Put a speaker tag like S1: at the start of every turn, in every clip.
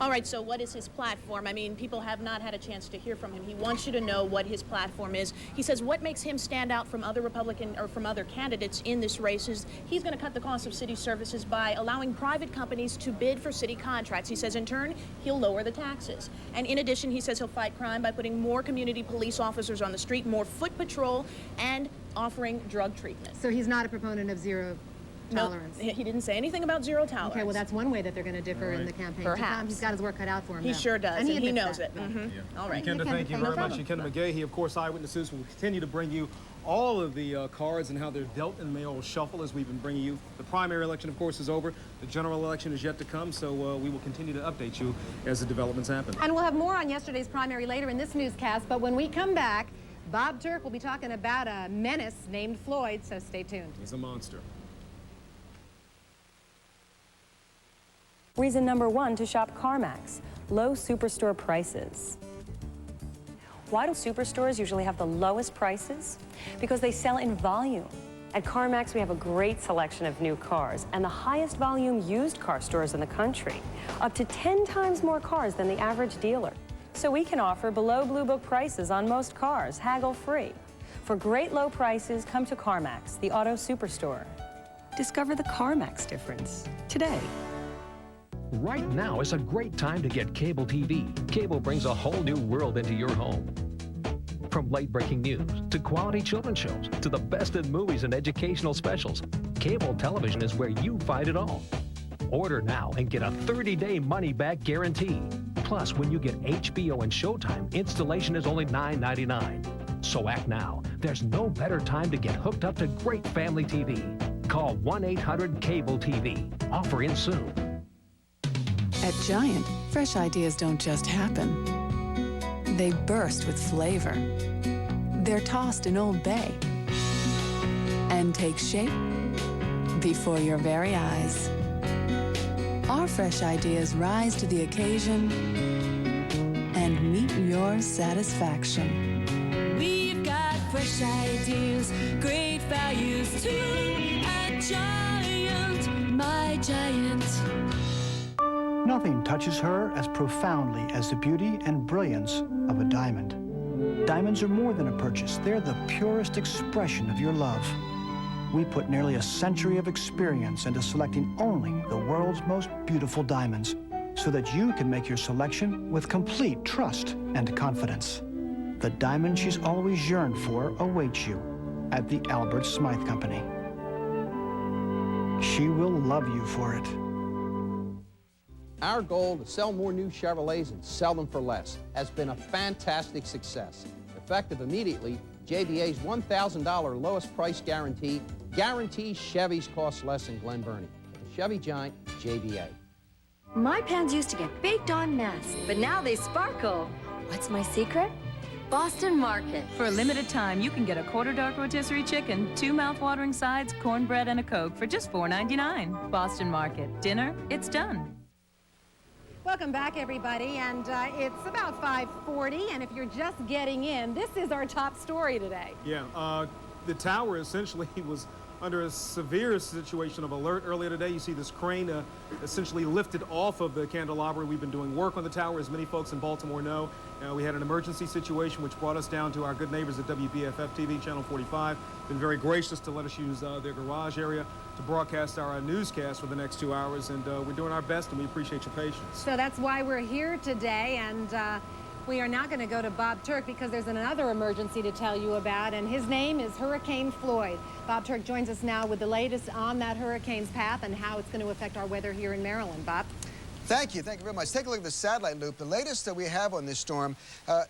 S1: All right, so what is his platform? I mean, people have not had a chance to hear from him. He wants you to know what his platform is. He says what makes him stand out from other Republican or from other candidates in this race is he's going to cut the cost of city services by allowing private companies to bid for city contracts. He says in turn, he'll lower the taxes. And in addition, he says he'll fight crime by putting more community police officers on the street, more foot patrol, and offering drug treatment.
S2: So he's not a proponent of zero tolerance.
S1: No, he didn't say anything about zero tolerance.
S2: Okay, well, that's one way that they're going to differ in the campaign.
S1: Perhaps.
S2: He's got his work cut out for him.
S1: He sure does, and he knows it.
S3: Yeah.
S1: All right.
S3: Kendra, thank you very much. And Kendra McGahey, of course, Eyewitnesses will continue to bring you all of the cards and how they're dealt in the mayoral shuffle as we've been bringing you. The primary election, of course, is over. The general election is yet to come, so we will continue to update you as the developments happen.
S2: And we'll have more on yesterday's primary later in this newscast, but when we come back, Bob Turk will be talking about a menace named Floyd, so stay tuned.
S3: He's a monster.
S4: Reason number 1 to shop CarMax, low superstore prices. Why do superstores usually have the lowest prices? Because they sell in volume. At CarMax, we have a great selection of new cars and the highest volume used car stores in the country, up to 10 times more cars than the average dealer. So we can offer below Blue Book prices on most cars, haggle-free. For great low prices, come to CarMax, the auto superstore. Discover the CarMax difference today.
S5: Right now is a great time to get cable TV. Cable brings a whole new world into your home. From late-breaking news, to quality children's shows, to the best in movies and educational specials, cable television is where you find it all. Order now and get a 30-day money-back guarantee. Plus, when you get HBO and Showtime, installation is only $9.99. So act now. There's no better time to get hooked up to great family TV. Call 1-800-CABLE-TV. Offer in soon.
S6: At Giant, fresh ideas don't just happen. They burst with flavor. They're tossed in Old Bay and take shape before your very eyes. Our fresh ideas rise to the occasion and meet your satisfaction.
S7: We've got fresh ideas, great values too. At Giant, my Giant.
S8: Nothing touches her as profoundly as the beauty and brilliance of a diamond. Diamonds are more than a purchase. They're the purest expression of your love. We put nearly a century of experience into selecting only the world's most beautiful diamonds so that you can make your selection with complete trust and confidence. The diamond she's always yearned for awaits you at the Albert Smythe Company. She will love you for it.
S9: Our goal to sell more new Chevrolets and sell them for less has been a fantastic success. Effective immediately, JBA's $1,000 lowest price guarantee guarantees Chevys cost less in Glen Burnie. The Chevy Giant, JBA.
S10: My pans used to get baked en masse, but now they sparkle. What's my secret? Boston Market.
S11: For a limited time, you can get a quarter dark rotisserie chicken, 2 mouth-watering sides, cornbread, and a Coke for just $4.99. Boston Market. Dinner, it's done.
S2: Welcome back, everybody, and it's about 5:40, and if you're just getting in, this is our top story today.
S3: Yeah, the tower essentially was under a severe situation of alert earlier today. You see this crane essentially lifted off of the candelabra. We've been doing work on the tower, as many folks in Baltimore know. We had an emergency situation which brought us down to our good neighbors at WBFF TV, Channel 45. Been very gracious to let us use their garage area to broadcast our newscast for the next 2 hours, and we're doing our best, and we appreciate your patience.
S2: So that's why we're here today, and we are now going to go to Bob Turk because there's another emergency to tell you about, and his name is Hurricane Floyd. Bob Turk joins us now with the latest on that hurricane's path and how it's going to affect our weather here in Maryland. Bob?
S12: Thank you very much. Take a look at the satellite loop. The latest that we have on this storm,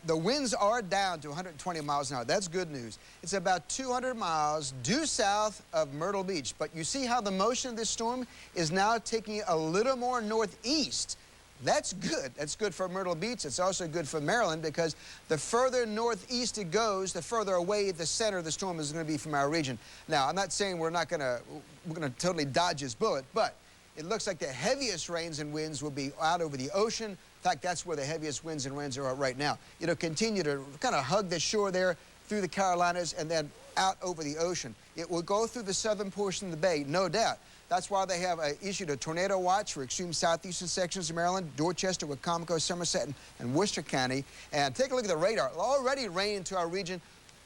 S12: the winds are down to 120 miles an hour. That's good news. It's about 200 miles due south of Myrtle Beach. But you see how the motion of this storm is now taking a little more northeast. That's good. That's good for Myrtle Beach. It's also good for Maryland because the further northeast it goes, the further away the center of the storm is going to be from our region. Now, I'm not saying we're going to totally dodge this bullet, but it looks like the heaviest rains and winds will be out over the ocean. In fact, that's where the heaviest winds and rains are right now. It'll continue to kind of hug the shore there through the Carolinas and then out over the ocean. It will go through the southern portion of the bay, no doubt. That's why they have issued a tornado watch for extreme southeastern sections of Maryland, Dorchester, Wicomico, Somerset, and Worcester County. And take a look at the radar. It'll already rain into our region,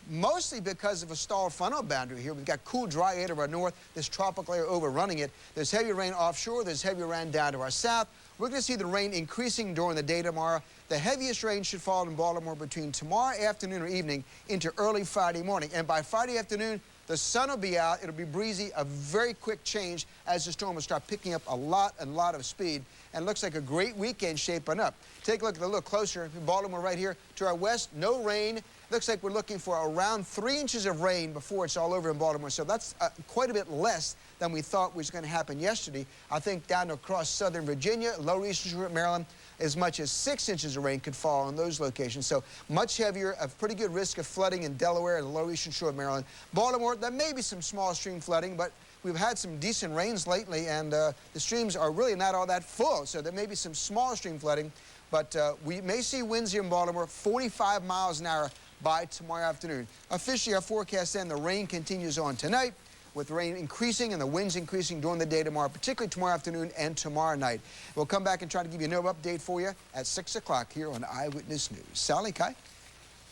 S12: mostly because of a stalled frontal boundary here. We've got cool, dry air to our north, this tropical air overrunning it. There's heavy rain offshore, there's heavy rain down to our south. We're going to see the rain increasing during the day tomorrow. The heaviest rain should fall in Baltimore between tomorrow afternoon or evening into early Friday morning. And by Friday afternoon, the sun will be out. It'll be breezy, a very quick change as the storm will start picking up a lot of speed. And it looks like a great weekend shaping up. Take a look a little closer. Baltimore right here to our west, no rain. Looks like we're looking for around 3 inches of rain before it's all over in Baltimore. So that's quite a bit less than we thought was going to happen yesterday. I think down across southern Virginia, lower eastern shore of Maryland, as much as 6 inches of rain could fall in those locations. So much heavier, a pretty good risk of flooding in Delaware and the lower eastern shore of Maryland. Baltimore, there may be some small stream flooding, but we've had some decent rains lately, and the streams are really not all that full. So there may be some small stream flooding, but we may see winds here in Baltimore 45 miles an hour by tomorrow afternoon. Officially, our forecast then, the rain continues on tonight, with rain increasing and the winds increasing during the day tomorrow, particularly tomorrow afternoon and tomorrow night. We'll come back and try to give you no update for you at 6 o'clock here on Eyewitness News. Sally, Kai?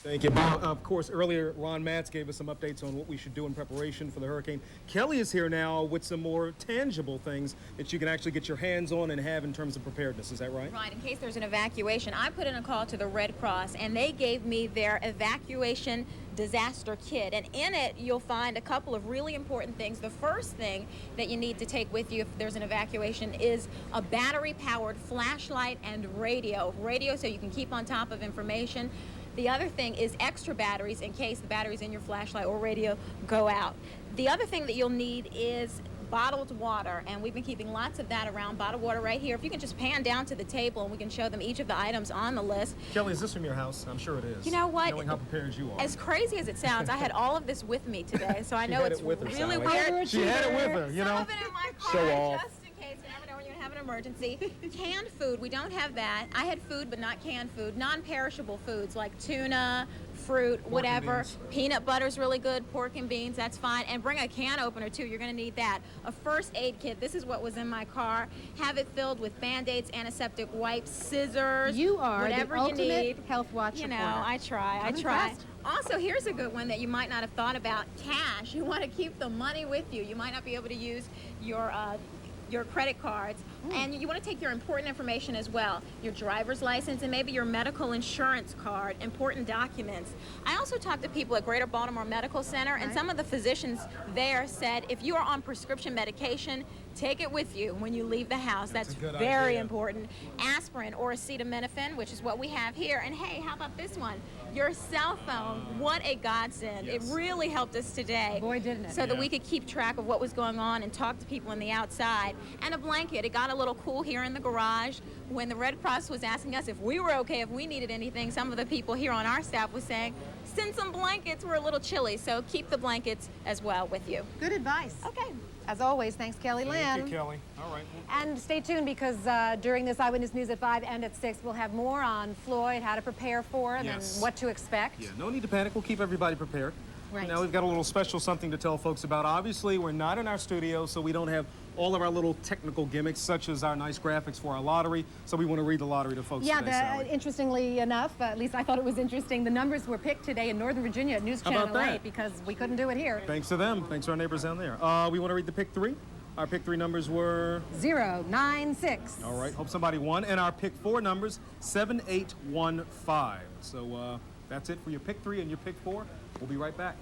S3: Thank you, Bob. Of course, earlier, Ron Matz gave us some updates on what we should do in preparation for the hurricane. Kelly is here now with some more tangible things that you can actually get your hands on and have in terms of preparedness. Is that right?
S13: Right. In case there's an evacuation, I put in a call to the Red Cross, and they gave me their evacuation disaster kit. And in it, you'll find a couple of really important things. The first thing that you need to take with you if there's an evacuation is a battery-powered flashlight and radio. Radio so you can keep on top of information. The other thing is extra batteries in case the batteries in your flashlight or radio go out. The other thing that you'll need is bottled water, and we've been keeping lots of that around. Bottled water right here. If you can just pan down to the table and we can show them each of the items on the list.
S3: Kelly, is this from your house? I'm sure it is.
S13: You know what?
S3: Knowing how prepared you are.
S13: As crazy as it sounds, I had all of this with me today, so I know it's really weird.
S3: She had it with her, you know.
S13: Some of it in my car,
S3: Show off.
S13: just in case. You never know when you're going to have an emergency. Canned food, we don't have that. I had food, but not canned food. Non-perishable foods like tuna, fruit, whatever. Peanut butter's really good. Pork and beans, that's fine. And bring a can opener too. You're going to need that. A first aid kit. This is what was in my car. Have it filled with Band-Aids, antiseptic wipes, scissors.
S2: You are
S13: whatever
S2: the
S13: you
S2: ultimate
S13: need.
S2: health watch
S13: You know,
S2: reporter.
S13: I try.
S2: I'm
S13: I try.
S2: impressed.
S13: Also, here's a good one that you might not have thought about. Cash. You want to keep the money with you. You might not be able to use your credit cards, and you want to take your important information as well, your driver's license and maybe your medical insurance card, important documents. I also talked to people at Greater Baltimore Medical Center, and some of the physicians there said if you are on prescription medication, take it with you when you leave the house. That's very important. Aspirin or acetaminophen, which is what we have here. And hey, how about this one? Your cell phone. What a godsend. It really helped us today.
S2: Boy, didn't it.
S13: So that we could keep track of what was going on and talk to people on the outside. And a blanket. It got a little cool here in the garage. When the Red Cross was asking us if we were okay, if we needed anything, some of the people here on our staff was saying, send some blankets. We're a little chilly, so keep the blankets as well with you.
S2: Good advice.
S13: Okay.
S2: As always, thanks, Kelly Lynn.
S3: Thank you, Kelly. All right.
S2: And stay tuned because during this Eyewitness News at 5 and at 6, we'll have more on Floyd, how to prepare for him, and what to expect.
S3: Yeah, no need to panic. We'll keep everybody prepared.
S2: Right.
S3: Now we've got a little special something to tell folks about. Obviously, we're not in our studio, so we don't have all of our little technical gimmicks, such as our nice graphics for our lottery. So we want to read the lottery to folks today, Sally.
S2: Interestingly enough, at least I thought it was interesting, the numbers were picked today in Northern Virginia at News Channel 8 because we couldn't do it here.
S3: Thanks to them. Thanks to our neighbors down there. We want to read the pick three. Our pick three numbers were
S2: 0, 9, 6.
S3: All right. Hope somebody won. And our pick four numbers 7, 8, 1, 5. So that's it for your pick three and your pick four. We'll be right back.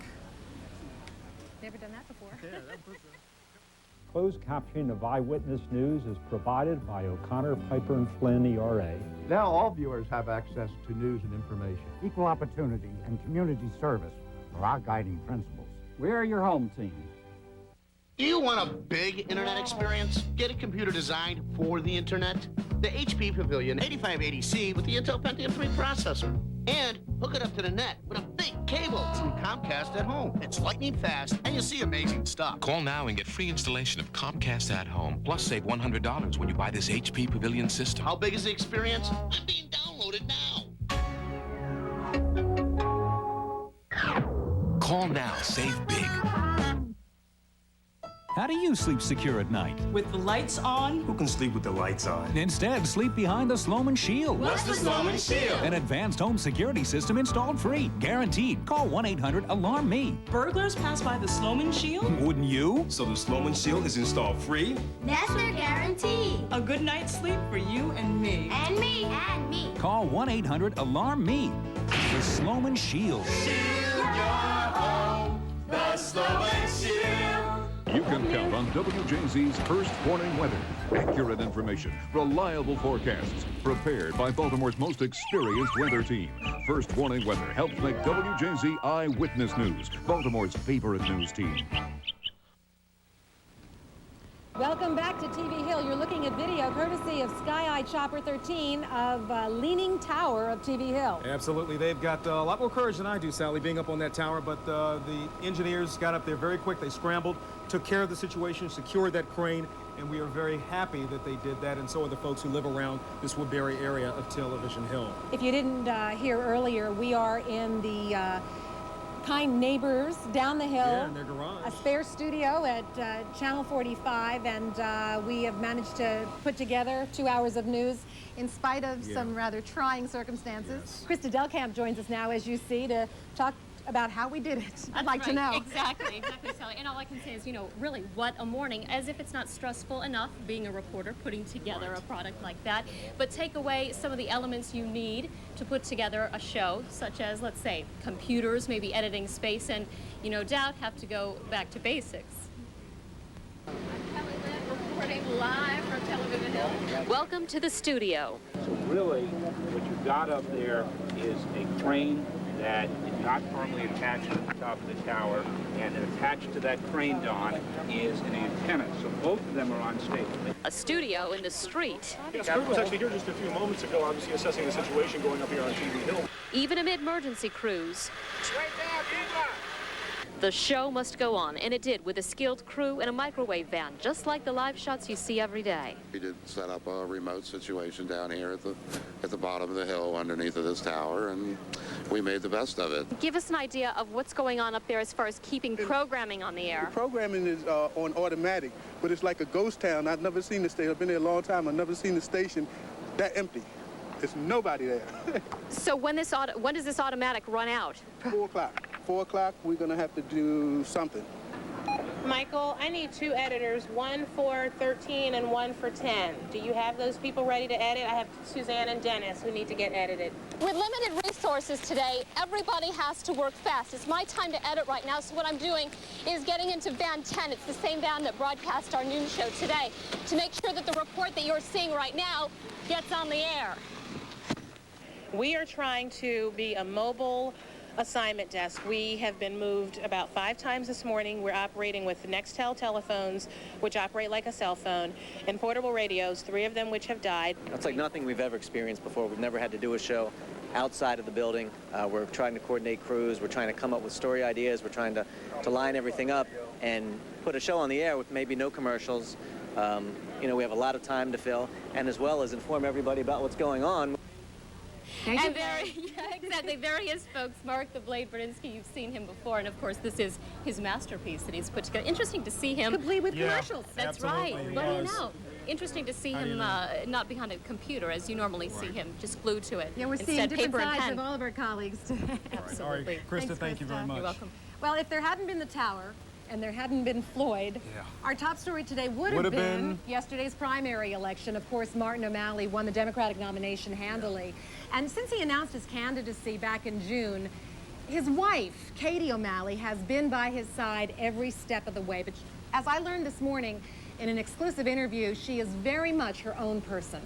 S2: Never done that before.
S14: Closed captioning of Eyewitness News is provided by O'Connor, Piper, and Flynn, ERA.
S15: Now all viewers have access to news and information.
S16: Equal opportunity and community service are our guiding principles.
S17: We're your home team.
S18: Do you want a big internet experience? Get a computer designed for the internet. The HP Pavilion 8580C with the Intel Pentium 3 processor. And hook it up to the net with a big cable from Comcast at Home. It's lightning fast, and you'll see amazing stuff.
S19: Call now and get free installation of Comcast at Home. Plus, save $100 when you buy this HP Pavilion system.
S18: How big is the experience? I'm being downloaded now.
S19: Call now, save big.
S17: How do you sleep secure at night?
S20: With the lights on?
S21: Who can sleep with the lights on?
S17: Instead, sleep behind the Sloman Shield.
S20: What's the Sloman Shield?
S17: An advanced home security system installed free. Guaranteed. Call 1-800-ALARM-ME.
S20: Burglars pass by the Sloman Shield?
S17: Wouldn't you?
S21: So the Sloman Shield is installed free?
S7: That's their guarantee.
S20: A good night's sleep for you and me.
S7: And me. And me.
S17: Call 1-800-ALARM-ME. The Sloman Shield.
S20: Shield your home. The Sloman Shield.
S22: You can count on WJZ's First Warning Weather. Accurate information, reliable forecasts, prepared by Baltimore's most experienced weather team. First Warning Weather helps make WJZ Eyewitness News, Baltimore's favorite news team.
S2: Welcome back to TV Hill. You're looking at video courtesy of Sky Eye Chopper 13 of Leaning Tower of TV Hill.
S3: Absolutely. They've got a lot more courage than I do, Sally, being up on that tower, but the engineers got up there very quick. They scrambled, took care of the situation, secured that crane, and we are very happy that they did that, and so are the folks who live around this Woodbury area of Television Hill.
S2: If you didn't hear earlier, we are in the kind neighbors down the hill.
S3: Yeah, in their garage.
S2: A spare studio at Channel 45, and we have managed to put together 2 hours of news in spite of some rather trying circumstances.
S3: Yes.
S2: Krista Delkamp joins us now, as you see, to talk about how we did it. I'd like to know.
S23: Exactly, Sally. And all I can say is, really, what a morning. As if it's not stressful enough being a reporter, putting together a product like that. But take away some of the elements you need to put together a show, such as, let's say, computers, maybe editing space, and you no doubt have to go back to basics.
S13: Reporting live from Television Hill.
S23: Welcome to the studio.
S16: So really, what you've got up there is a crane that is not firmly attached to the top of the tower, and attached to that crane, Don, is an antenna. So both of them are on stage.
S23: A studio in the street.
S24: Yes, Kurt was actually here just a few moments ago, obviously assessing the situation going up here on TV Hill.
S23: Even amid emergency crews, the show must go on, and it did, with a skilled crew and a microwave van, just like the live shots you see every day.
S25: We did set up a remote situation down here at the bottom of the hill underneath of this tower, and we made the best of it.
S23: Give us an idea of what's going on up there as far as keeping programming on the air.
S26: The programming is on automatic, but it's like a ghost town. I've never seen the station. I've been there a long time. I've never seen the station that empty. There's nobody there.
S23: So when does this automatic run out?
S26: 4 o'clock. 4 o'clock, we're going to have to do something.
S27: Michael, I need 2 editors, one for 13 and one for 10. Do you have those people ready to edit? I have Suzanne and Dennis who need to get edited.
S23: With limited resources today, everybody has to work fast. It's my time to edit right now, so what I'm doing is getting into van 10. It's the same van that broadcast our news show today, to make sure that the report that you're seeing right now gets on the air.
S27: We are trying to be a mobile assignment desk. We have been moved about 5 times this morning. We're operating with Nextel telephones, which operate like a cell phone, and portable radios, 3 of them which have died.
S28: That's like nothing we've ever experienced before. We've never had to do a show outside of the building. We're trying to coordinate crews. We're trying to come up with story ideas. We're trying to line everything up and put a show on the air with maybe no commercials. We have a lot of time to fill, and as well as inform everybody about what's going on.
S23: And various folks. Mark the Blade Berdinsky, you've seen him before, and of course this is his masterpiece that he's put together. Interesting to see him.
S2: Complete with commercials.
S23: That's right. What do you know? Interesting to see him not behind a computer as you normally see him, just glued to it.
S2: Yeah, we're seeing
S23: Instead,
S2: different
S23: paper and
S2: sides
S23: pen.
S2: of all of our colleagues today.
S23: Absolutely.
S3: All right, Krista, thank you very much.
S23: You're welcome.
S2: Well, if there hadn't been the tower, and there hadn't been Floyd, our top story today would have been yesterday's primary election. Of course, Martin O'Malley won the Democratic nomination handily. And since he announced his candidacy back in June, his wife, Katie O'Malley, has been by his side every step of the way. But as I learned this morning in an exclusive interview, she is very much her own person.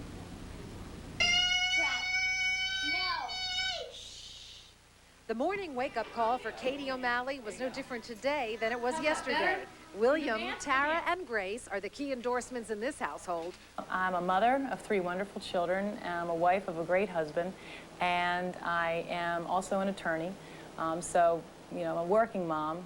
S2: The morning wake-up call for Katie O'Malley was no different today than it was yesterday. William, Tara, and Grace are the key endorsements in this household.
S4: I'm a mother of 3 wonderful children. I'm a wife of a great husband, and I am also an attorney. I'm a working mom,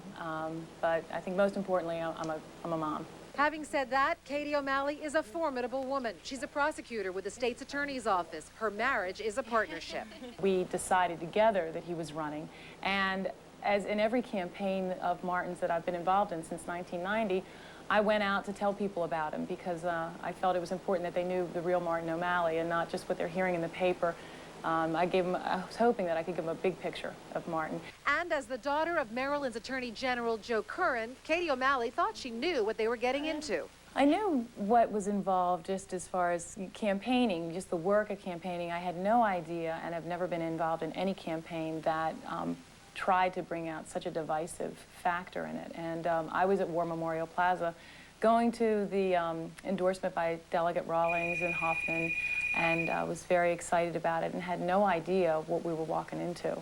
S4: but I think most importantly, I'm a mom.
S2: Having said that, Katie O'Malley is a formidable woman. She's a prosecutor with the state's attorney's office. Her marriage is a partnership.
S4: We decided together that he was running, and
S27: As in every campaign of Martin's that I've been involved in since 1990, I went out to tell people about him because I felt it was important that they knew the real Martin O'Malley and not just what they're hearing in the paper. I was hoping that I could give them a big picture of Martin.
S2: And as the daughter of Maryland's Attorney General Joe Curran, Katie O'Malley thought she knew what they were getting into.
S27: I knew what was involved just as far as campaigning, just the work of campaigning. I had no idea, and have never been involved in any campaign that tried to bring out such a divisive factor in it. And I was at War Memorial Plaza going to the endorsement by Delegate Rawlings and Hoffman, and was very excited about it and had no idea what we were walking into.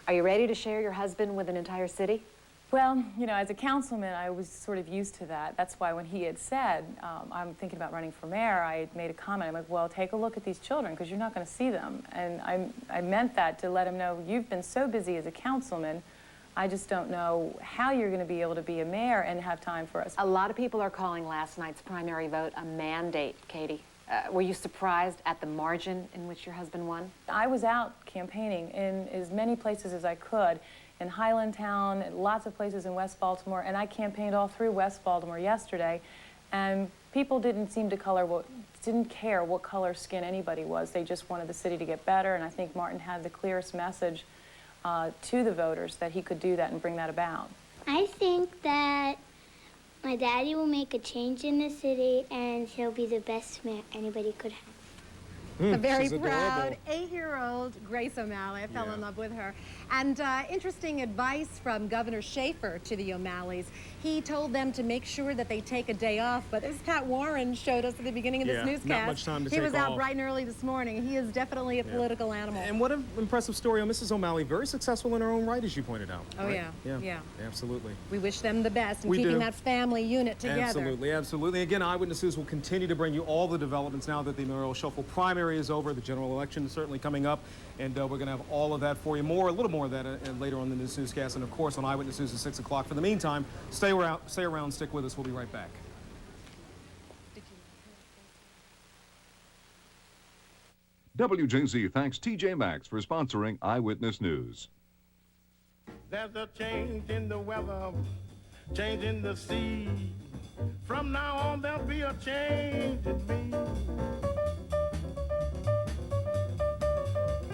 S2: Are you ready to share your husband with an entire city?
S27: Well, you know, as a councilman, I was sort of used to that. That's why when he had said, I'm thinking about running for mayor, I had made a comment. I'm like, well, take a look at these children, because you're not going to see them. And I meant that to let him know, you've been so busy as a councilman, I just don't know how you're going to be able to be a mayor and have time for us.
S2: A lot of people are calling last night's primary vote a mandate, Katie. Were you surprised at the margin in which your husband won?
S27: I was out campaigning in as many places as I could, in Highlandtown, lots of places in West Baltimore, and I campaigned all through West Baltimore yesterday, and people didn't seem to didn't care what color skin anybody was. They just wanted the city to get better, and I think Martin had the clearest message to the voters that he could do that and bring that about.
S1: I think that my daddy will make a change in the city, and he'll be the best mayor anybody could have.
S2: A very proud 8-year-old Grace O'Malley. I fell in love with her. And interesting advice from Governor Schaefer to the O'Malleys. He told them to make sure that they take a day off, but as Pat Warren showed us at the beginning of this newscast,
S3: not much time to
S2: he was
S3: take
S2: out
S3: off.
S2: bright and early this morning. He is definitely a political animal.
S3: And what an impressive story on Mrs. O'Malley. Very successful in her own right, as you pointed out.
S2: Oh,
S3: right?
S2: Yeah.
S3: Absolutely.
S2: We wish them the best in
S3: We
S2: keeping
S3: do.
S2: that family unit together.
S3: Absolutely, absolutely. Again, Eyewitness News will continue to bring you all the developments now that the mayoral shuffle primary is over. The general election is certainly coming up, and we're going to have all of that for you. A little more of that later on in this newscast, and of course on Eyewitness News at 6 o'clock. For the meantime, stay around, stick with us. We'll be right back.
S22: WJZ thanks TJ Maxx for sponsoring Eyewitness News.
S5: There's a change in the weather, change in the sea. From now on, there'll be a change in me.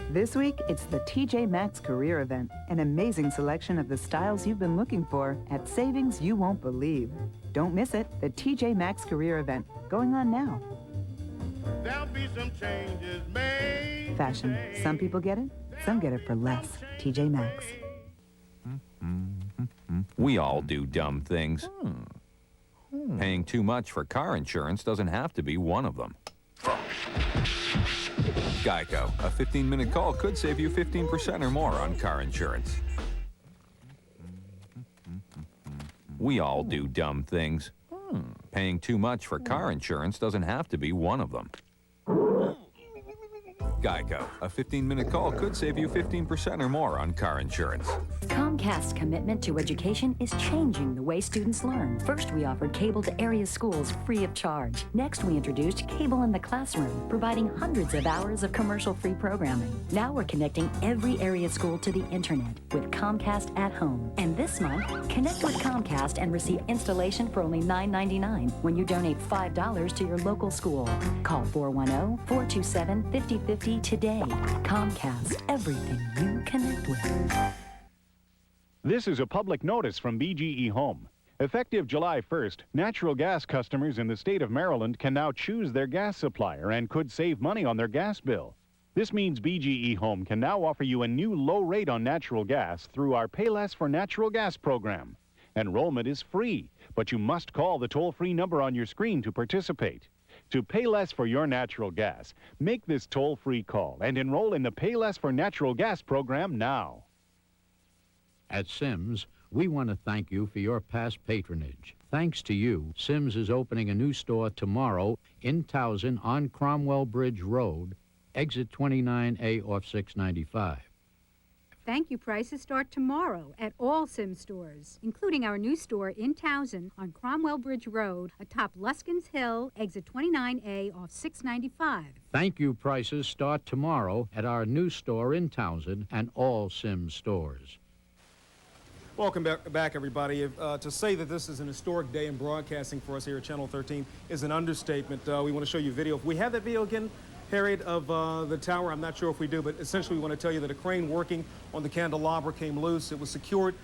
S6: This week, it's the TJ Maxx Career Event, an amazing selection of the styles you've been looking for at savings you won't believe. Don't miss it, the TJ Maxx Career Event, going on now.
S5: There'll be some changes made.
S6: Fashion. Some people get it, some get it for less. TJ Maxx.
S8: We all do dumb things. Paying too much for car insurance doesn't have to be one of them. Geico, a 15-minute call could save you 15% or more on car insurance. We all do dumb things. Paying too much for car insurance doesn't have to be one of them. Geico, a 15-minute call could save you 15% or more on car insurance.
S9: Comcast's commitment to education is changing the way students learn. First, we offered cable to area schools free of charge. Next, we introduced Cable in the Classroom, providing hundreds of hours of commercial-free programming. Now we're connecting every area school to the internet with Comcast at Home. And this month, connect with Comcast and receive installation for only $9.99 when you donate $5 to your local school. Call 410-427-5050 today. Comcast, everything you connect with.
S10: This is a public notice from BGE Home. Effective July 1st, natural gas customers in the state of Maryland can now choose their gas supplier and could save money on their gas bill. This means BGE Home can now offer you a new low rate on natural gas through our Pay Less for Natural Gas program. Enrollment is free, but you must call the toll-free number on your screen to participate. To pay less for your natural gas, make this toll-free call and enroll in the Pay Less for Natural Gas program now.
S11: At Sims, we want to thank you for your past patronage. Thanks to you, Sims is opening a new store tomorrow in Towson on Cromwell Bridge Road, exit 29A off 695.
S12: Thank you prices start tomorrow at all Sims stores, including our new store in Towson on Cromwell Bridge Road, atop Luskins Hill, exit 29A off 695.
S11: Thank you prices start tomorrow at our new store in Towson and all Sims stores.
S3: Welcome back, everybody. To say that this is an historic day in broadcasting for us here at Channel 13 is an understatement. We want to show you video. If we have that video again, Harriet, of the tower, I'm not sure if we do, but essentially we want to tell you that a crane working on the candelabra came loose. It was secured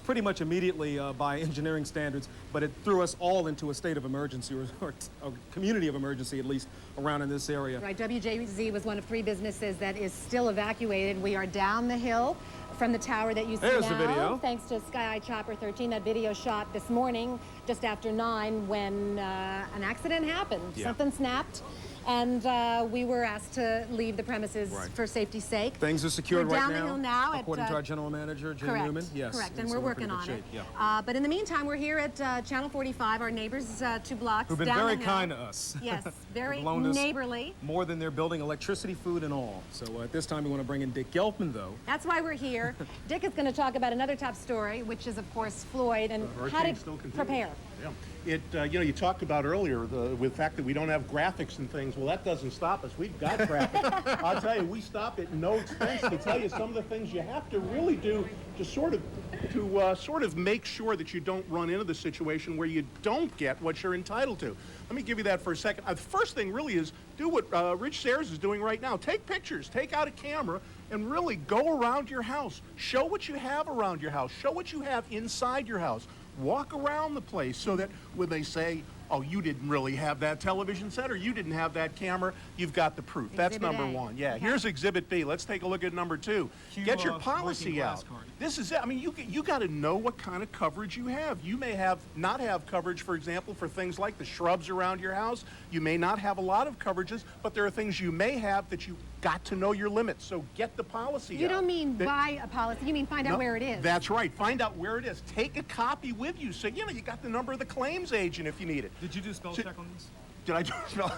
S3: pretty much immediately by engineering standards, but it threw us all into a state of emergency, or a community of emergency, at least, around in this area.
S2: Right, WJZ was one of 3 businesses that is still evacuated. We are down the hill from the tower that you see
S3: There's
S2: now.
S3: the video.
S2: Thanks to Sky Eye Chopper 13. That video shot this morning, just after 9, when an accident happened.
S3: Yeah.
S2: Something snapped, and we were asked to leave the premises for safety's sake.
S3: Things are secured
S2: We're
S3: right
S2: down
S3: now,
S2: the hill now,
S3: according to our general manager, Jim
S2: correct,
S3: Newman. Yes,
S2: correct, and
S3: so
S2: we're
S3: in
S2: working
S3: pretty
S2: on
S3: good
S2: it.
S3: shape, yeah.
S2: But in the meantime, we're here at Channel 45. Our neighbors 2 blocks
S3: Who've been
S2: down
S3: very
S2: the hill.
S3: kind to us.
S2: Yes, very
S3: They've loaned us
S2: neighborly.
S3: more than they're building, electricity, food, and all. So at this time, we want to bring in Dick Gelfman, though.
S2: That's why we're here. Dick is going to talk about another top story, which is, of course, Floyd, and how to prepare.
S24: Yeah. You know, you talked about earlier with the fact that we don't have graphics and things. Well, that doesn't stop us. We've got graphics. I'll tell you, we stop at no expense to tell you some of the things you have to really do to sort of make sure that you don't run into the situation where you don't get what you're entitled to. Let me give you that for a second. The first thing really is do what Rich Sayers is doing right now. Take pictures. Take out a camera and really go around your house. Show what you have around your house. Show what you have inside your house. Walk around the place so that when they say, oh, you didn't really have that television set or you didn't have that camera, you've got the proof. That's number 1. Yeah, here's Exhibit B. Let's take a look at number 2. Get your policy out. This is it. I mean, you got to know what kind of coverage you have. You may not have coverage, for example, for things like the shrubs around your house. You may not have a lot of coverages, but there are things you may have that you got to know your limits. So get the policy out.
S2: You don't mean buy a policy. You mean find out where it is.
S24: That's right. Find out where it is. Take a copy with you. So, you know, you got the number of the claims agent if you need it.
S3: Did you do spell check on these?
S24: Did I do spell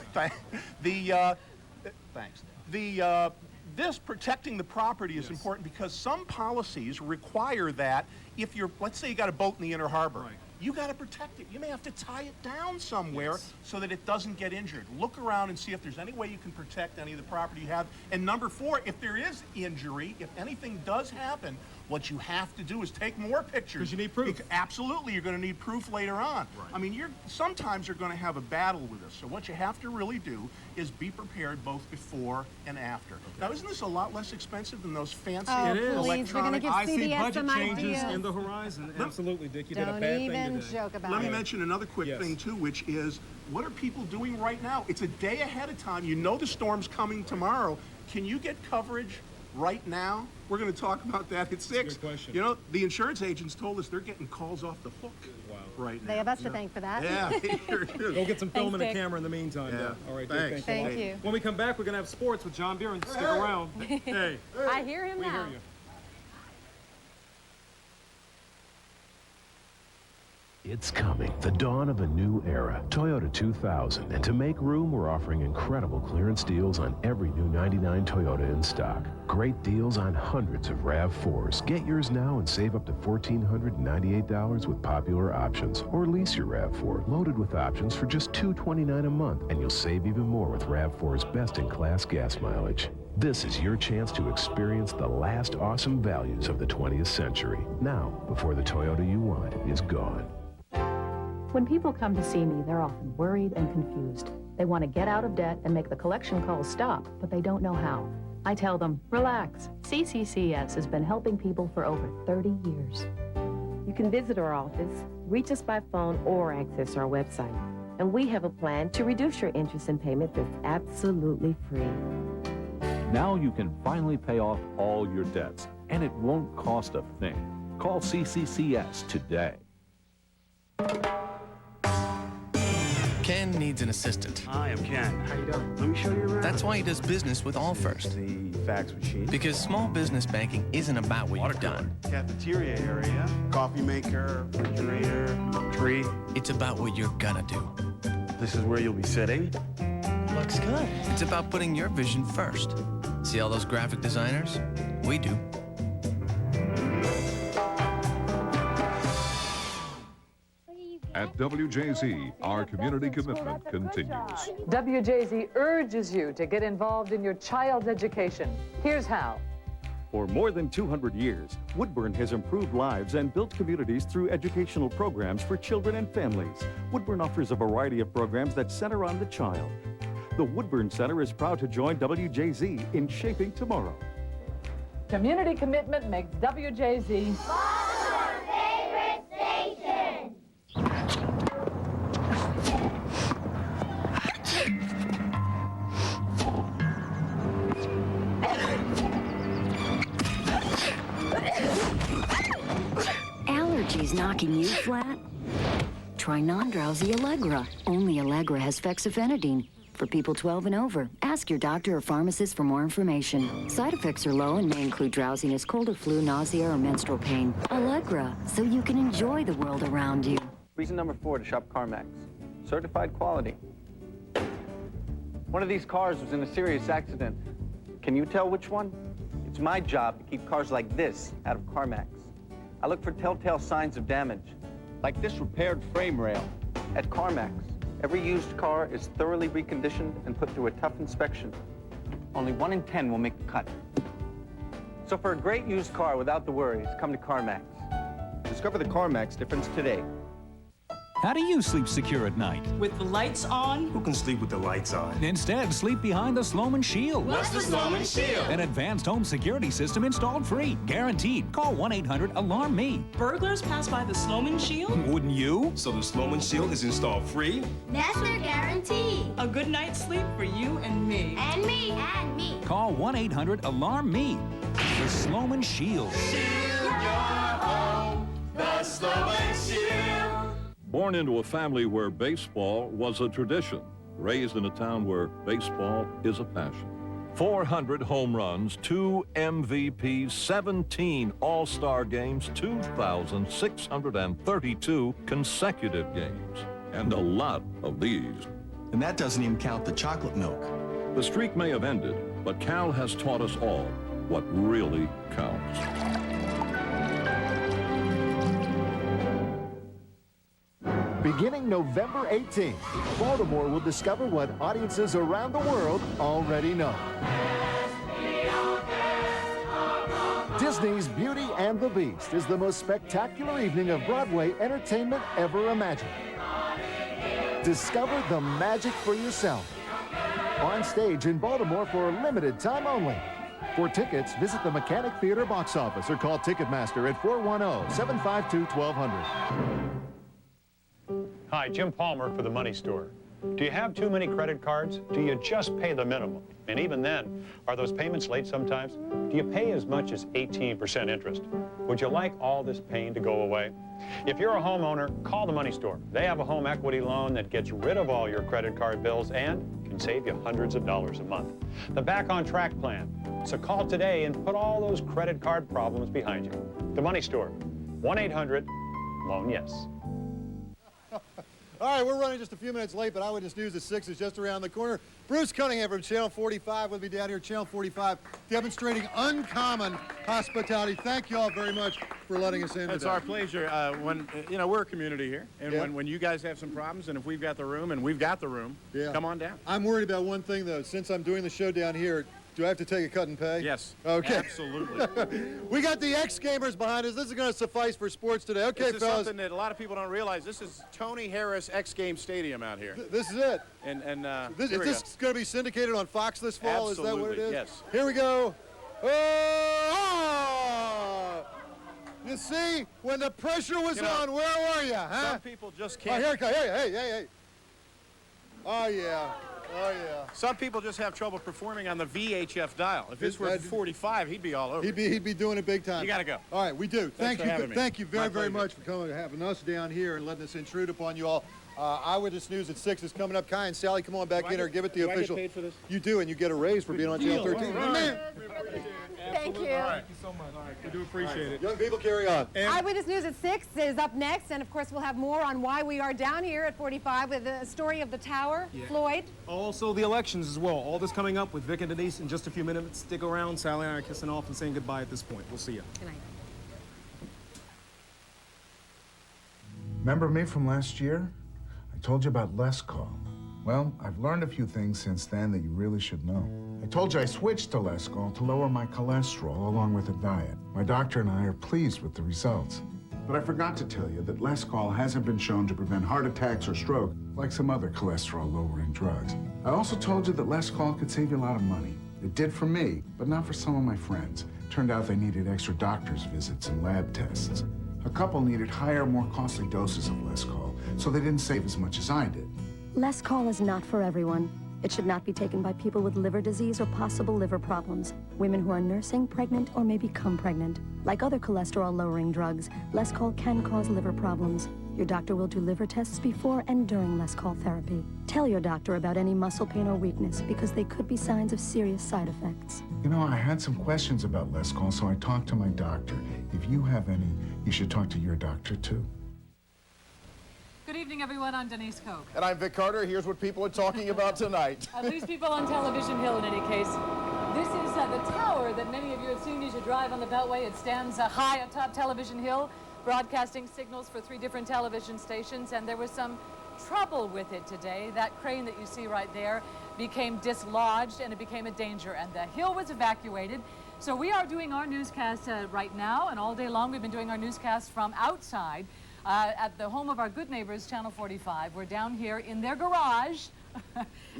S24: thanks. This protecting the property is important because some policies require that if you're, let's say you got a boat in the inner harbor.
S3: Right.
S24: You got to protect it. You may have to tie it down somewhere so that it doesn't get injured. Look around and see if there's any way you can protect any of the property you have. And number 4, if there is injury, if anything does happen, what you have to do is take more pictures.
S3: Because you need proof.
S24: Absolutely, you're going to need proof later on.
S3: Right.
S24: I mean, sometimes you're going to have a battle with this. So what you have to really do is be prepared both before and after. Okay. Now, isn't this a lot less expensive than those fancy electronic?
S3: I see budget changes in the horizon. Absolutely, Dick. You did a bad thing today.
S2: Joke about
S24: Let me mention another quick thing, too, which is what are people doing right now? It's a day ahead of time. You know the storm's coming tomorrow. Can you get coverage right now? We're going to talk about that at 6.
S3: Good question.
S24: You know, the insurance agents told us they're getting calls off the hook right now.
S2: They have us to thank for that.
S24: Yeah.
S3: Go get some film
S2: Thanks,
S3: and a
S2: Dick.
S3: camera in the meantime.
S24: Yeah.
S3: All right,
S24: Thanks.
S3: Dick,
S2: Thank you.
S3: When we come back, we're going to have sports with John Bieran. Stick around. Hey.
S2: I hear him
S3: We
S2: now.
S3: hear you.
S7: It's coming, the dawn of a new era, Toyota 2000. And to make room, we're offering incredible clearance deals on every new 99 Toyota in stock. Great deals on hundreds of RAV4s. Get yours now and save up to $1,498 with popular options. Or lease your RAV4, loaded with options for just $229 a month. And you'll save even more with RAV4's best-in-class gas mileage. This is your chance to experience the last awesome values of the 20th century. Now, before the Toyota you want is gone.
S9: When people come to see me, they're often worried and confused. They want to get out of debt and make the collection calls stop, but they don't know how. I tell them, relax. CCCS has been helping people for over 30 years.
S14: You can visit our office, reach us by phone, or access our website. And we have a plan to reduce your interest and payment that's absolutely free.
S15: Now you can finally pay off all your debts, and it won't cost a thing. Call CCCS today.
S17: Ken needs an assistant.
S18: Hi, I'm Ken. How you doing? Let me show you around.
S17: That's why he does business with Allfirst.
S18: The fax machine.
S17: Because small business banking isn't about what you've done.
S18: Cafeteria area. Coffee maker, refrigerator, tree.
S17: It's about what you're gonna do.
S18: This is where you'll be sitting.
S17: Looks good. It's about putting your vision first. See all those graphic designers? We do.
S22: At WJZ, our community commitment continues.
S19: WJZ urges you to get involved in your child's education. Here's how.
S13: For more than 200 years, Woodburn has improved lives and built communities through educational programs for children and families. Woodburn offers a variety of programs that center on the child. The Woodburn Center is proud to join WJZ in shaping tomorrow.
S16: Community commitment makes WJZ
S1: Baltimore's favorite station.
S9: Allergies knocking you flat? Try non-drowsy Allegra. Only Allegra has fexofenadine. For people 12 and over, ask your doctor or pharmacist for more information. Side effects are low and may include drowsiness, cold or flu, nausea, or menstrual pain. Allegra, so you can enjoy the world around you.
S19: Reason number 4 to shop CarMax. Certified quality. One of these cars was in a serious accident. Can you tell which one? It's my job to keep cars like this out of CarMax. I look for telltale signs of damage, like this repaired frame rail. At CarMax, every used car is thoroughly reconditioned and put through a tough inspection. Only 1 in 10 will make the cut. So for a great used car without the worries, come to CarMax. Discover the CarMax difference today.
S20: How do you sleep secure at night?
S21: With the lights on?
S18: Who can sleep with the lights on?
S20: Instead, sleep behind the Sloman Shield.
S21: What's the Sloman Shield?
S20: An advanced home security system installed free. Guaranteed. Call 1-800-ALARM-ME.
S21: Burglars pass by the Sloman Shield?
S20: Wouldn't you?
S18: So the Sloman Shield is installed free?
S1: That's their guarantee.
S21: A good night's sleep for you and me.
S1: And me. And me.
S20: Call 1-800-ALARM-ME. The Sloman Shield.
S21: Shield your home. The Sloman Shield.
S22: Born into a family where baseball was a tradition, raised in a town where baseball is a passion. 400 home runs, 2 MVPs, 17 All-Star games, 2,632 consecutive games, and a lot of these.
S17: And that doesn't even count the chocolate milk.
S22: The streak may have ended, but Cal has taught us all what really counts.
S25: Beginning November 18th, Baltimore will discover what audiences around the world already know. Disney's Beauty and the Beast is the most spectacular evening of Broadway entertainment ever imagined. Discover the magic for yourself. On stage in Baltimore for a limited time only. For tickets, visit the Mechanic Theater box office or call Ticketmaster at 410-752-1200.
S10: Hi, Jim Palmer for The Money Store. Do you have too many credit cards? Do you just pay the minimum? And even then, are those payments late sometimes? Do you pay as much as 18% interest? Would you like all this pain to go away? If you're a homeowner, call The Money Store. They have a home equity loan that gets rid of all your credit card bills and can save you hundreds of dollars a month. The Back on Track plan. So call today and put all those credit card problems behind you. The Money Store, 1-800-LOAN-YES.
S26: All right, we're running just a few minutes late, but Eyewitness News at 6 is just around the corner. Bruce Cunningham from Channel 45 will be down here, Channel 45, demonstrating uncommon hospitality. Thank you all very much for letting us in
S24: It's
S26: today.
S24: our pleasure. We're a community here, and when you guys have some problems, and if we've got the room, and we've got the room, come on down.
S26: I'm worried about one thing, though. Since I'm doing the show down here, do I have to take a cut and pay?
S24: Yes.
S26: Okay.
S24: Absolutely.
S26: We got the X-Gamers behind us. This is going to suffice for sports today. Okay,
S24: this is
S26: fellas.
S24: something that a lot of people don't realize. This is Tony Harris X-Game Stadium out here.
S26: This is it.
S24: And
S26: Is this going to be syndicated on Fox this fall?
S24: Absolutely,
S26: Is that what it is?
S24: yes.
S26: Here we go. Oh! You see, when the pressure was on, where were you, huh?
S24: Some people just can't.
S26: Oh, here it comes. Hey. Oh, yeah. Oh, yeah.
S24: Some people just have trouble performing on the VHF dial. If this were 45, he'd be all over.
S26: He'd be doing it big time.
S24: You got to go.
S26: All right, we do.
S24: Thanks for having me.
S26: Thank you very,
S24: My
S26: very
S24: pleasure.
S26: much for coming and having us down here and letting us intrude upon you all. Eyewitness News at 6 is coming up. Kai and Sally, come on back in here. Give it the
S24: do I get
S26: official.
S24: paid for this?
S26: You do, and you get a raise for being on Channel 13.
S24: All right.
S2: Thank you.
S24: All right. Thank you so much. All right. We do appreciate it.
S26: Young people, carry on.
S2: Eyewitness News at 6 is up next, and of course we'll have more on why we are down here at 45 with the story of the tower.
S3: Yeah.
S2: Floyd.
S3: Also the elections as well. All this coming up with Vic and Denise in just a few minutes. Stick around. Sally and I are kissing off and saying goodbye at this point. We'll see you.
S2: Good night.
S28: Remember me from last year? I told you about less call. Well, I've learned a few things since then that you really should know. I told you I switched to Lescol to lower my cholesterol along with a diet. My doctor and I are pleased with the results. But I forgot to tell you that Lescol hasn't been shown to prevent heart attacks or stroke like some other cholesterol-lowering drugs. I also told you that Lescol could save you a lot of money. It did for me, but not for some of my friends. Turned out they needed extra doctor's visits and lab tests. A couple needed higher, more costly doses of Lescol, so they didn't save as much as I did.
S4: Lescol is not for everyone. It should not be taken by people with liver disease or possible liver problems, women who are nursing, pregnant, or may become pregnant. Like other cholesterol-lowering drugs, Lescol can cause liver problems. Your doctor will do liver tests before and during Lescol therapy. Tell your doctor about any muscle pain or weakness because they could be signs of serious side effects.
S28: You know, I had some questions about Lescol, so I talked to my doctor. If you have any, you should talk to your doctor, too.
S16: Good evening, everyone. I'm Denise Koch.
S5: And I'm Vic Carter. Here's what people are talking about tonight.
S16: At least people on Television Hill, in any case. This is the tower that many of you have seen as you drive on the Beltway. It stands high atop Television Hill, broadcasting signals for 3 different television stations, and there was some trouble with it today. That crane that you see right there became dislodged, and it became a danger, and the hill was evacuated. So we are doing our newscast right now, and all day long we've been doing our newscast from outside. At the home of our good neighbors, Channel 45. We're down here in their garage,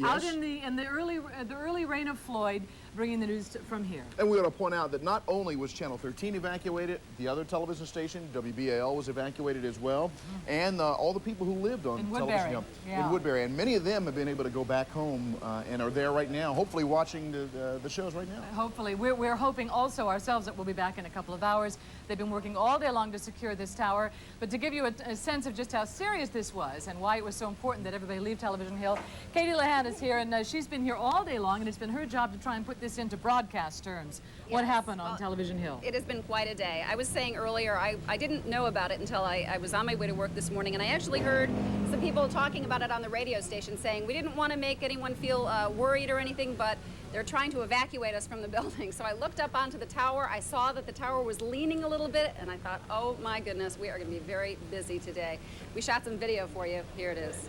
S16: out in the early reign of Floyd, bringing the news from here.
S5: And we ought to point out that not only was Channel 13 evacuated, the other television station, WBAL, was evacuated as well, and all the people who lived on television in Woodbury. And many of them have been able to go back home and are there right now, hopefully watching the shows right now.
S16: Hopefully. We're hoping also ourselves that we'll be back in a couple of hours. They've been working all day long to secure this tower. But to give you a sense of just how serious this was and why it was so important that everybody leave Television Hill, Katie Lahan is here, and she's been here all day long, and it's been her job to try and put this into broadcast terms. Yes. What happened on Television Hill?
S6: It has been quite a day. I was saying earlier, I didn't know about it until I was on my way to work this morning, and I actually heard some people talking about it on the radio station saying we didn't want to make anyone feel worried or anything, but they're trying to evacuate us from the building. So I looked up onto the tower. I saw that the tower was leaning a little bit, and I thought, oh my goodness, we are going to be very busy today. We shot some video for you. Here it is.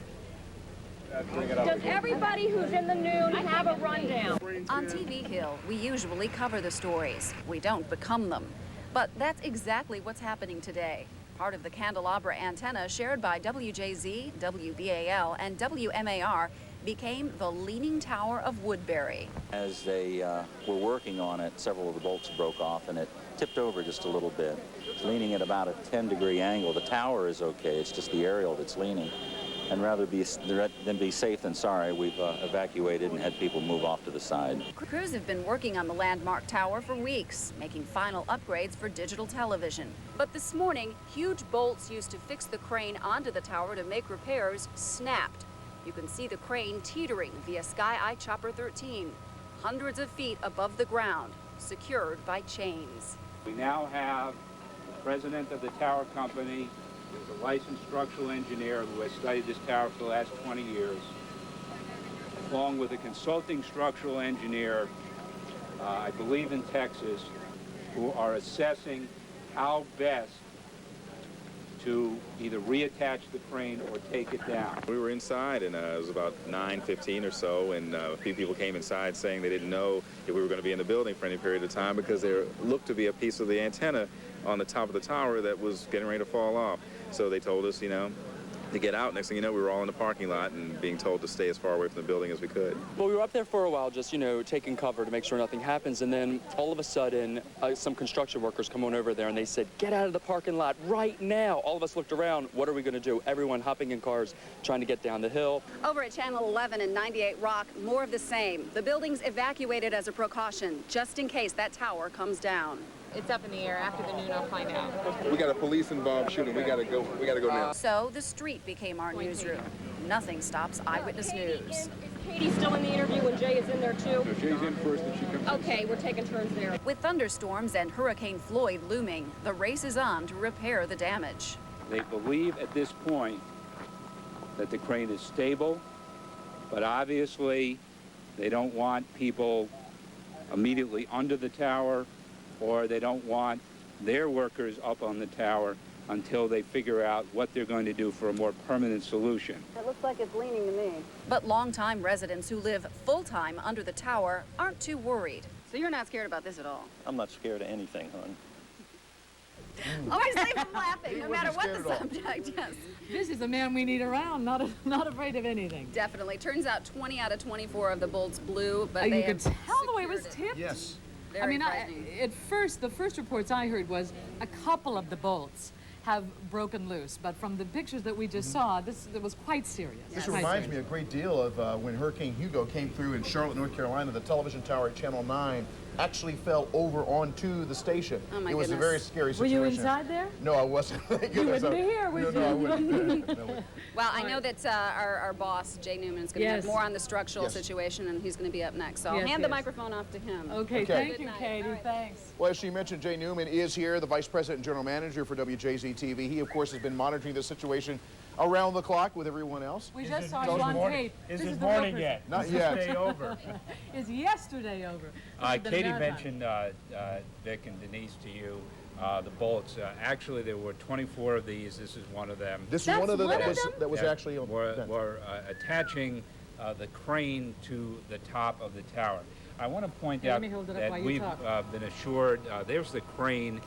S8: Does everybody who's in the news have a rundown?
S6: On TV Hill, we usually cover the stories. We don't become them. But that's exactly what's happening today. Part of the candelabra antenna shared by WJZ, WBAL, and WMAR became the Leaning Tower of Woodbury.
S11: As they were working on it, several of the bolts broke off and it tipped over just a little bit. It's leaning at about a 10-degree angle. The tower is okay, it's just the aerial that's leaning. And rather than be safe than sorry, we've evacuated and had people move off to the side.
S6: Crews have been working on the landmark tower for weeks, making final upgrades for digital television. But this morning, huge bolts used to fix the crane onto the tower to make repairs snapped. You can see the crane teetering via Sky Eye Chopper 13, hundreds of feet above the ground, secured by chains.
S12: We now have the president of the tower company, who's a licensed structural engineer who has studied this tower for the last 20 years, along with a consulting structural engineer, I believe in Texas, who are assessing how best to either reattach the crane or take it down.
S23: We were inside, and it was about 9:15 or so, and a few people came inside saying they didn't know if we were going to be in the building for any period of time because there looked to be a piece of the antenna on the top of the tower that was getting ready to fall off. So they told us, you know, to get out. Next thing you know, we were all in the parking lot and being told to stay as far away from the building as we could.
S27: Well, we were up there for a while, just, you know, taking cover to make sure nothing happens. And then all of a sudden, some construction workers come on over there and they said, get out of the parking lot right now. All of us looked around. What are we going to do? Everyone hopping in cars, trying to get down the hill.
S6: Over at Channel 11 and 98 Rock, more of the same. The building's evacuated as a precaution, just in case that tower comes down.
S29: It's up in the air. After the noon, I'll find out.
S23: We got a police involved shooting. We gotta go now.
S6: So the street became our newsroom. Nothing stops Eyewitness News.
S8: Is Katie still in the interview when Jay is in there too?
S23: No, Jay's in first and she comes
S8: Okay, we're taking turns there.
S6: With thunderstorms and Hurricane Floyd looming, the race is on to repair the damage.
S12: They believe at this point that the crane is stable, but obviously they don't want people immediately under the tower, or they don't want their workers up on the tower until they figure out what they're going to do for a more permanent solution.
S6: It looks like it's leaning to me. But longtime residents who live full-time under the tower aren't too worried. So you're not scared about this at all?
S11: I'm not scared of anything, hon.
S6: Always leave them laughing, no matter what the subject, yes.
S16: This is a man we need around, not afraid of anything.
S6: Definitely. Turns out 20 out of 24 of the bolts blew, but
S16: you could tell the way it was tipped.
S5: Yes.
S16: I mean, at first, the first reports I heard was a couple of the bolts have broken loose, but from the pictures that we just saw, it was quite serious.
S5: This reminds me a great deal of when Hurricane Hugo came through in Charlotte, North Carolina. The television tower at Channel 9 actually fell over onto the station.
S6: Oh my
S5: It was
S6: goodness.
S5: a very scary situation.
S16: Were you inside there?
S5: No, I wasn't.
S16: You wouldn't be here, would you?
S5: No, I wouldn't. No.
S6: Well, I know that our boss, Jay Newman, is going to have more on the structural situation, and he's going to be up next. So I'll hand the microphone off to him.
S16: Okay. Thank you, Katie. Right. Thanks.
S5: Well, as she mentioned, Jay Newman is here, the Vice President and General Manager for WJZ-TV. He, of course, has been monitoring the situation around the clock with everyone else.
S16: We just saw you on tape.
S12: Is it morning yet?
S5: Not
S12: Is
S5: yet.
S12: this day over?
S16: Is yesterday over?
S12: Katie mentioned, Vic and Denise, to you, the bolts. Actually, there were 24 of these. This is one of them.
S5: This is one of them that was actually on.
S12: We're attaching the crane to the top of the tower. I want to point out that we've been assured, there's the crane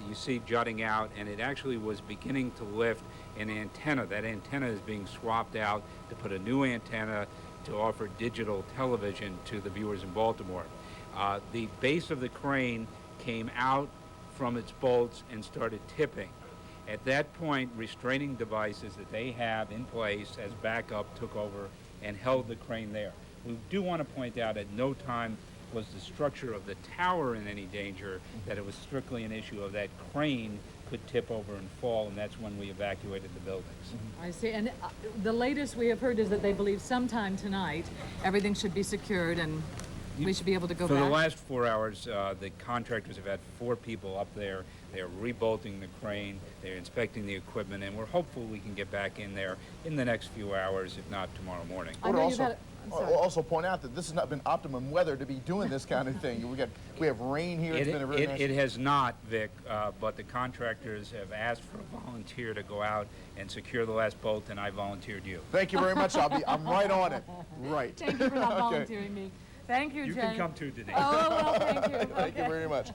S12: you see jutting out, and it actually was beginning to lift an antenna. That antenna is being swapped out to put a new antenna to offer digital television to the viewers in Baltimore. The base of the crane came out from its bolts and started tipping. At that point, restraining devices that they have in place as backup took over and held the crane there. We do want to point out at no time was the structure of the tower in any danger, that it was strictly an issue of that crane could tip over and fall, and that's when we evacuated the buildings.
S16: I see, and the latest we have heard is that they believe sometime tonight everything should be secured and we should be able to go back.
S12: For the last 4 hours, the contractors have had 4 people up there. They're rebolting the crane, they're inspecting the equipment, and we're hopeful we can get back in there in the next few hours, if not tomorrow morning.
S5: I would also point out that this has not been optimum weather to be doing this kind of thing. We have rain here. It's been a very nice.
S12: It has not, Vic, but the contractors have asked for a volunteer to go out and secure the last bolt, and I volunteered you.
S5: Thank you very much. I'm right on it. Right.
S16: Thank you for not volunteering me. Thank you, Jay.
S12: You can come too, Denise.
S16: Oh, well, thank you.
S5: Thank you very much.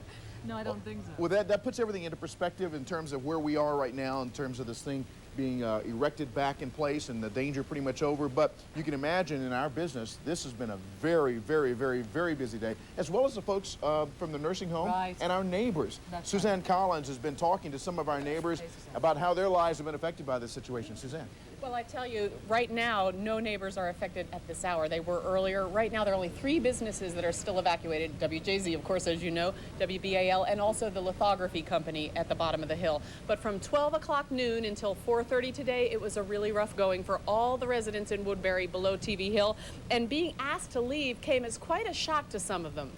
S16: No, I don't think so.
S5: Well, that puts everything into perspective in terms of where we are right now, in terms of this thing being erected back in place and the danger pretty much over. But you can imagine in our business, this has been a very, very, very, very busy day, as well as the folks from the nursing home and our neighbors. Suzanne Collins has been talking to some of our neighbors about how their lives have been affected by this situation. Suzanne.
S1: Well, I tell you, right now, no neighbors are affected at this hour. They were earlier. Right now, there are only 3 businesses that are still evacuated. WJZ, of course, as you know, WBAL, and also the lithography company at the bottom of the hill. But from 12 o'clock noon until 4:30 today, it was a really rough going for all the residents in Woodbury below TV Hill. And being asked to leave came as quite a shock to some of them.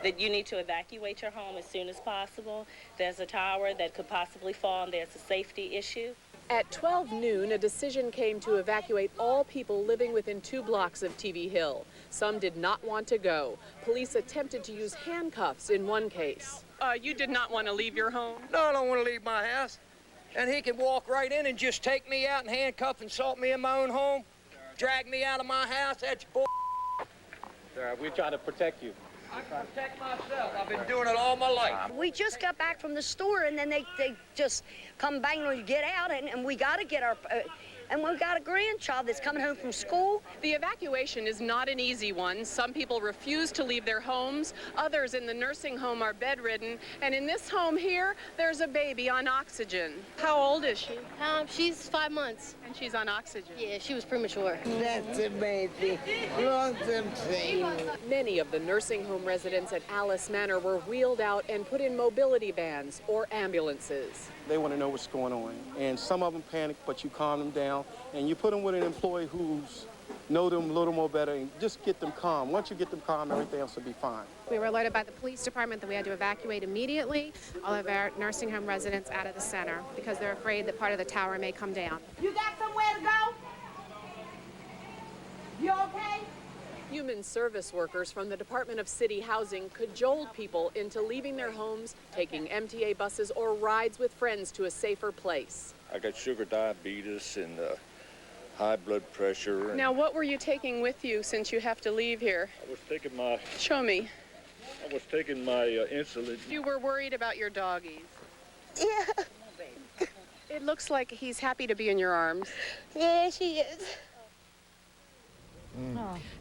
S7: That you need to evacuate your home as soon as possible. There's a tower that could possibly fall, and there's a safety issue.
S1: At 12 noon, a decision came to evacuate all people living within 2 blocks of TV Hill. Some did not want to go. Police attempted to use handcuffs in one case. You did not want to leave your home?
S9: No, I don't want to leave my house. And he can walk right in and just take me out and handcuff and assault me in my own home, drag me out of my house. That's bull.
S13: We're trying to protect you.
S9: I can protect myself. I've been doing it all my life.
S14: We just got back from the store, and then they just come banging on you, get out, and we got to get our... and we've got a grandchild that's coming home from school.
S1: The evacuation is not an easy one. Some people refuse to leave their homes. Others in the nursing home are bedridden. And in this home here, there's a baby on oxygen. How old is she?
S15: She's 5 months.
S1: And she's on oxygen?
S15: Yeah, she was premature. That's amazing. Lonesome thing.
S1: Many of the nursing home residents at Alice Manor were wheeled out and put in mobility vans or ambulances.
S13: They want to know what's going on. And some of them panic, but you calm them down. And you put them with an employee who's know them a little more better and just get them calm. Once you get them calm, everything else will be fine.
S18: We were alerted by the police department that we had to evacuate immediately all of our nursing home residents out of the center because they're afraid that part of the tower may come down.
S14: You got somewhere to go? You okay?
S1: Human service workers from the Department of City Housing cajoled people into leaving their homes, taking MTA buses or rides with friends to a safer place.
S10: I got sugar diabetes and high blood pressure.
S1: Now, what were you taking with you since you have to leave here?
S10: I was taking my...
S1: Show me.
S10: I was taking my insulin.
S1: You were worried about your doggies.
S15: Yeah.
S1: It looks like he's happy to be in your arms.
S15: Yeah, she is.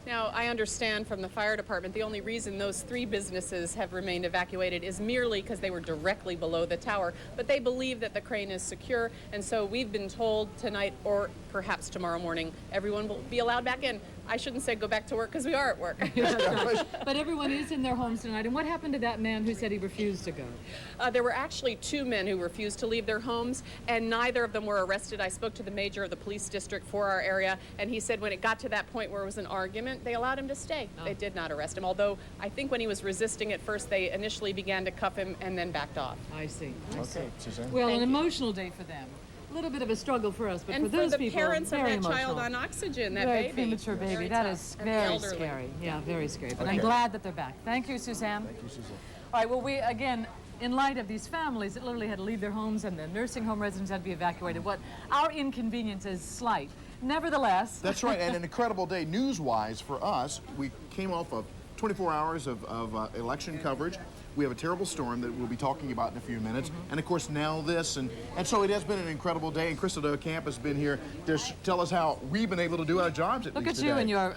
S1: Now, I understand from the fire department the only reason those 3 businesses have remained evacuated is merely because they were directly below the tower, but they believe that the crane is secure, and so we've been told tonight or perhaps tomorrow morning everyone will be allowed back in. I shouldn't say go back to work because we are at work.
S16: But everyone is in their homes tonight. And what happened to that man who said he refused to go?
S1: There were actually 2 men who refused to leave their homes, and neither of them were arrested. I spoke to the major of the police district for our area, and he said when it got to that point where it was an argument, they allowed him to stay. They did not arrest him, although I think when he was resisting at first, they initially began to cuff him and then backed off.
S16: I see.
S5: Okay, Suzanne.
S16: Well, an emotional day for them. A little bit of a struggle for us, but for those people,
S1: parents of
S16: very
S1: that
S16: emotional.
S1: child on oxygen, that
S16: very
S1: baby.
S16: premature baby.
S1: Very
S16: That
S1: tough.
S16: is
S1: And the
S16: very
S1: elderly.
S16: scary. Yeah, very scary. But
S5: Okay.
S16: I'm glad that they're back. Thank you, Suzanne.
S5: Thank you, Suzanne.
S16: All right, well, we, again, in light of these families that literally had to leave their homes and the nursing home residents had to be evacuated, what our inconvenience is slight. Nevertheless...
S5: That's right, and an incredible day news-wise for us. We came off of 24 hours of election coverage. We have a terrible storm that we'll be talking about in a few minutes. And of course now this, and so it has been an incredible day, and Crystal Camp has been here to tell us how we've been able to do our jobs at
S16: Look
S5: least
S16: at you
S5: today.
S16: and your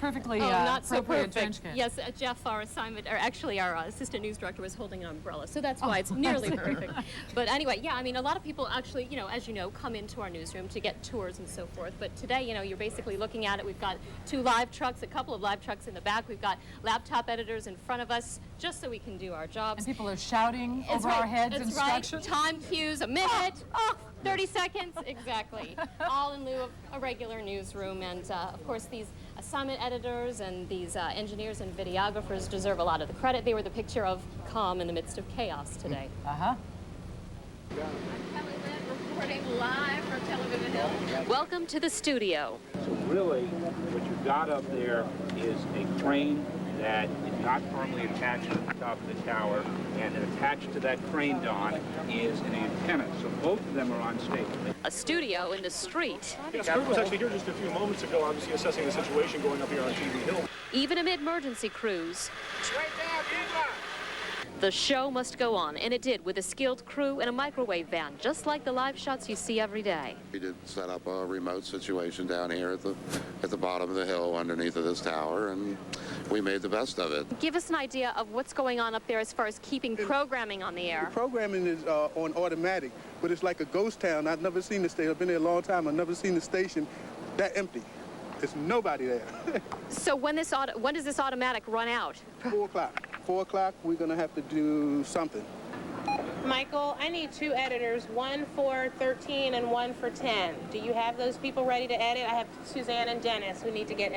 S16: perfectly
S8: not so
S16: appropriate
S8: perfect.
S16: trench coat.
S8: Yes, Jeff, our assignment, or actually our assistant news director, was holding an umbrella, so that's why it's nearly perfect. But anyway, yeah, I mean, a lot of people actually, you know, as you know, come into our newsroom to get tours and so forth. But today, you know, you're basically looking at it. We've got 2 live trucks, a couple of live trucks in the back. We've got laptop editors in front of us, just so we can do our jobs.
S16: And people are shouting
S8: That's
S16: over
S8: right.
S16: our heads
S8: That's
S16: instructions.
S8: Right. Time cues, a minute, 30 seconds, exactly. All in lieu of a regular newsroom. And of course, these assignment editors and these engineers and videographers deserve a lot of the credit. They were the picture of calm in the midst of chaos today.
S16: Uh-huh.
S8: Reporting live from Television Hill. Welcome to the studio.
S12: So really, what you've got up there is a crane that is not firmly attached to the top of the tower, and attached to that crane, Don, is an antenna. So both of them are unstable.
S8: A studio in the street.
S17: Yes, Kurt was actually here just a few moments ago, obviously assessing the situation going up here on TV Hill.
S8: Even amid emergency crews, the show must go on, and it did with a skilled crew and a microwave van, just like the live shots you see every day.
S19: We did set up a remote situation down here at the bottom of the hill underneath of this tower, and we made the best of it.
S8: Give us an idea of what's going on up there as far as keeping programming on the air.
S13: The programming is on automatic, but it's like a ghost town. I've never seen the station. I've been there a long time. I've never seen the station that empty. There's nobody there.
S8: So when does this automatic run out?
S13: 4 o'clock. 4 o'clock, we're going to have to do something.
S20: Michael, I need 2 editors, one for 13 and one for 10. Do you have those people ready to edit? I have Suzanne and Dennis who need to get edited.